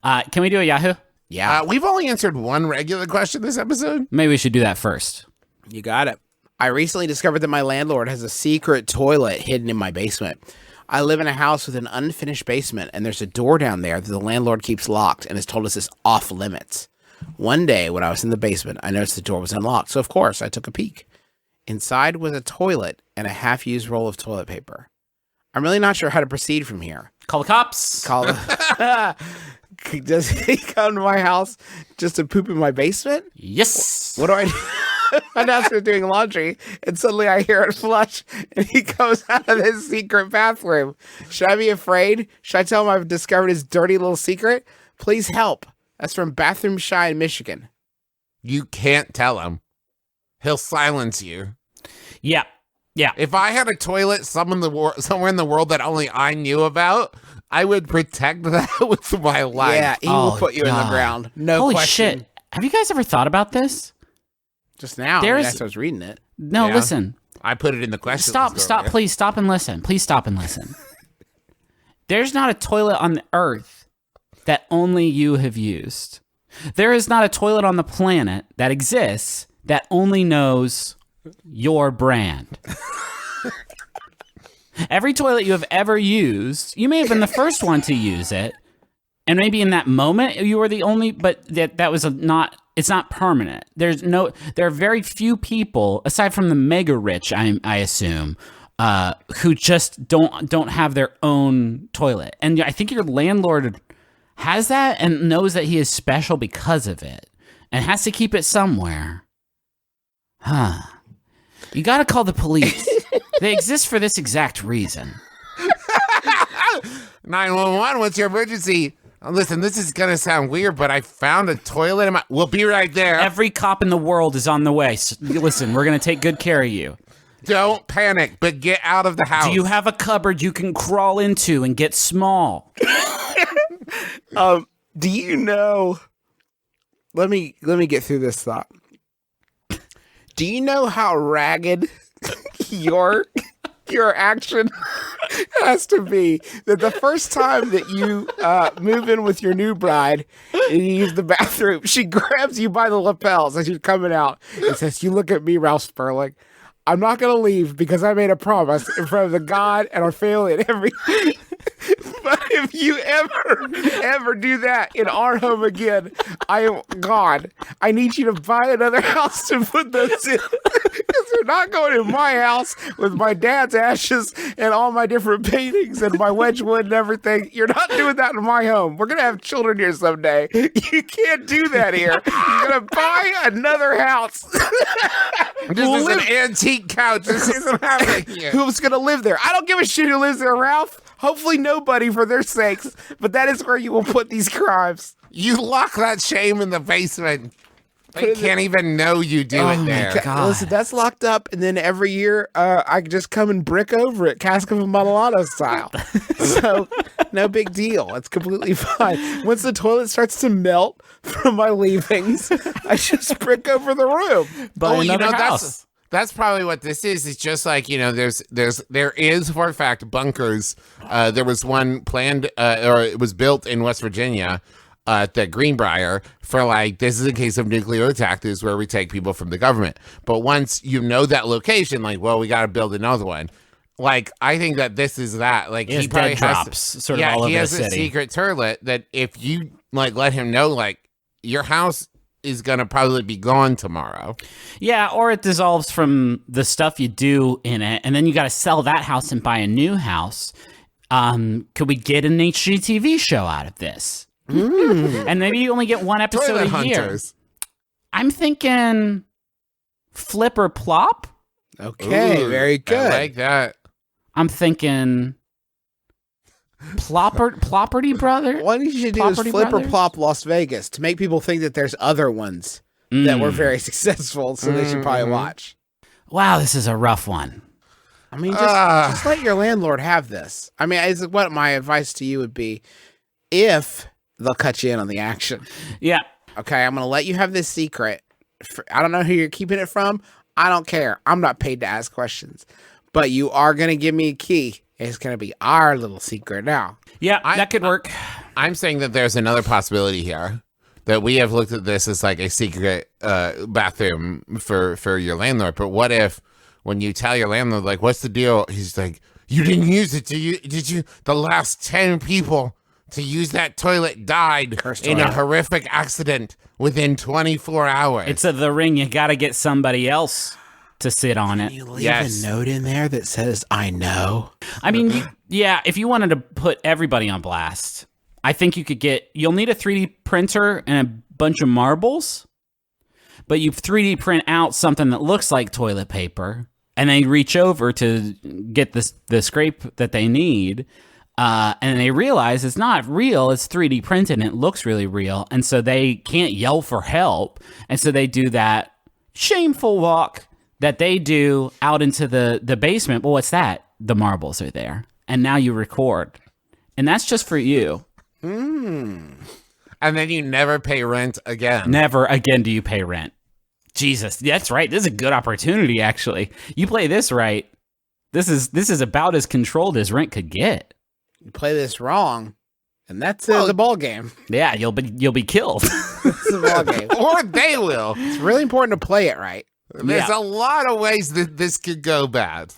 Can we do a Yahoo? Yeah. We've only answered one regular question this episode. Maybe we should do that first. You got it. I recently discovered that my landlord has a secret toilet hidden in my basement. I live in a house with an unfinished basement, and there's a door down there that the landlord keeps locked and has told us is off limits. One day, when I was in the basement, I noticed the door was unlocked, so of course, I took a peek. Inside was a toilet and a half-used roll of toilet paper. I'm really not sure how to proceed from here. Call the cops. Does he come to my house just to poop in my basement? Yes. What do I do? My downstairs doing laundry, and suddenly I hear it flush, and he comes out of his secret bathroom. Should I be afraid? Should I tell him I've discovered his dirty little secret? Please help. That's from Bathroom Shy in Michigan. You can't tell him. He'll silence you. Yeah. If I had a toilet somewhere in the world that only I knew about, I would protect that with my life. Yeah, he will put you in the ground. No Holy question. shit. Have you guys ever thought about this? Just now, I was reading it. No, Yeah. Listen. I put it in the question. Stop, please stop and listen. Please stop and listen. There's not a toilet on the earth that only you have used. There is not a toilet on the planet that exists that only knows your brand. Every toilet you have ever used, you may have been the first one to use it, and maybe in that moment you were the only, but that was it's not permanent. There are very few people, aside from the mega rich, I assume, who just don't have their own toilet. And I think your landlord has that and knows that he is special because of it and has to keep it somewhere. Huh. You gotta call the police. They exist for this exact reason. 911, what's your emergency? Listen, this is going to sound weird, but I found a toilet in my... We'll be right there. Every cop in the world is on the way. So, listen, we're going to take good care of you. Don't panic, but get out of the house. Do you have a cupboard you can crawl into and get small? Do you know... Let me get through this thought. Do you know how ragged your action has to be that the first time that you move in with your new bride and you use the bathroom, she grabs you by the lapels as you're coming out and says, "You look at me, Ralph Sperling. I'm not going to leave because I made a promise in front of the God and our family and everything. But if you ever do that in our home again, I am God. I need you to buy another house to put those in. Because they're not going in my house with my dad's ashes and all my different paintings and my Wedgwood and everything. You're not doing that in my home. We're going to have children here someday. You can't do that here. You're going to buy another house." This is an antique couch. This isn't happening here. Who's going to live there? I don't give a shit who lives there, Ralph. Hopefully nobody for their sakes, but that is where you will put these crimes. You lock that shame in the basement. They can't even know you do it there. God. Listen, that's locked up, and then every year I just come and brick over it, cask of Amontillado style. So, no big deal. It's completely fine. Once the toilet starts to melt from my leavings, I just brick over the room. But another house. That's probably what this is. It's just like, there is for a fact bunkers. There was one planned, or it was built in West Virginia at the Greenbrier for this is a case of nuclear attack. This is where we take people from the government. But once you know that location, we got to build another one. I think that this is that. He probably drops all over he has the city. a secret toilet that if you let him know, your house is going to probably be gone tomorrow. Yeah, or it dissolves from the stuff you do in it, and then you got to sell that house and buy a new house. Could we get an HGTV show out of this? And maybe you only get one episode Toilet a year. hunters. I'm thinking Flip or Plop. Okay, Ooh, very good. I like that. I'm thinking Plopperty Brothers. What you should do is Plopperty Flip Brothers? or Plop Las Vegas to make people think that there's other ones that were very successful, so they should probably watch. Wow, this is a rough one. I mean, just let your landlord have this. I mean, what my advice to you would be, if they'll cut you in on the action. Yeah. Okay, I'm going to let you have this secret. I don't know who you're keeping it from. I don't care. I'm not paid to ask questions. But you are going to give me a key. It's going to be our little secret now. Yeah, that could work. I'm saying that there's another possibility here. That we have looked at this as like a secret bathroom for your landlord. But what if when you tell your landlord, like, what's the deal? He's like, you didn't use it, did you? The last 10 people to use that toilet died in a horrific accident within 24 hours. It's the ring. You got to get somebody else to sit on it. You leave a note in there that says, I know. I mean, yeah, if you wanted to put everybody on blast, I think you'll need a 3D printer and a bunch of marbles, but you 3D print out something that looks like toilet paper, and they reach over to get the scrape that they need, and they realize it's not real, it's 3D printed, and it looks really real, and so they can't yell for help, and so they do that shameful walk that they do out into the basement. Well, what's that? The marbles are there, and now you record, and that's just for you. And then you never pay rent again. Never again do you pay rent. Jesus, that's right. This is a good opportunity, actually. You play this right. This is about as controlled as rent could get. You play this wrong, and that's the ball game. Yeah, you'll be killed. That's the ball game. Or they will. It's really important to play it right. There's a lot of ways that this could go bad.